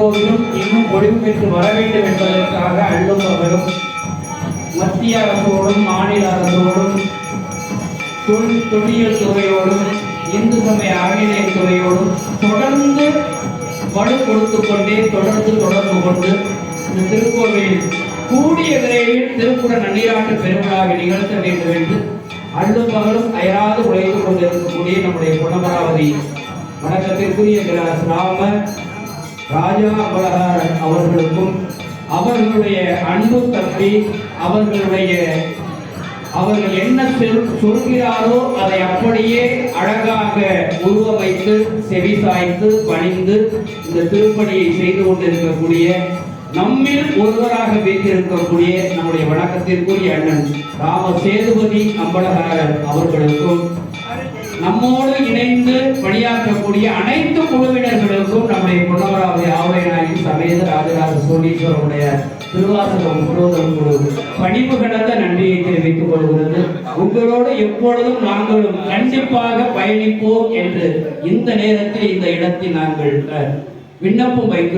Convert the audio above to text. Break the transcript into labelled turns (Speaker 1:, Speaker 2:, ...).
Speaker 1: கோவிலும் இன்னும் ஒளிவு பெற்று வர வேண்டும் என்பதற்காக அள்ளும் பகலும் மத்திய அரசோடும் மாநில அரசோடும் தொழில் துறையோடும் இந்து சமய அறநிலையத்துறையோடும் தொடர்ந்து வலு கொடுத்து கொண்டே தொடர்ந்து கொண்டு இந்த திருக்கோவிலில் கூடிய விரைவில் திருக்குட நன்னீராட்டு பெருவிழாவை நிகழ்த்த வேண்டும் என்று அள்ளும் பகலும் அயராது உழைத்துக் கொண்டிருக்கக்கூடிய நம்முடைய பொன்னமராவதி வணக்கத்திற்குரிய ராம ராஜா அம்பலகாரன் அவர்களுக்கும் அவர்களுடைய அன்பு தம்பி அவர்கள் என்ன சொல்கிறாரோ அதை அப்படியே அழகாக உருவமைத்து செவி சாய்த்து பணிந்து இந்த திருப்பணியை செய்து கொண்டிருக்கக்கூடிய நம்மில் ஒருவராக வீட்டிருக்கக்கூடிய நம்முடைய வணக்கத்திற்குரிய அண்ணன் ராம சேதுபதி அம்பலகாரர் அவர்களுக்கும் நம்மோடு இணைந்து பணியாற்றக்கூடிய அனைத்து குழுவினர்களுக்கும் நம்முடைய பொன்னமராவதி ஆவுடைநாயகி சமேத ராஜராஜ சோழீஸ்வரனுடைய திருவாசகம் முழுவதும் குழு பணிவு கடந்த நன்றியை தெரிவித்துக் கொள்கிறது. உங்களோடு எப்பொழுதும் நாங்களும் கண்டிப்பாக பயணிப்போம் என்று இந்த நேரத்தில் இந்த இடத்தில் நாங்கள் விண்ணப்பம் வைக்கிறோம்.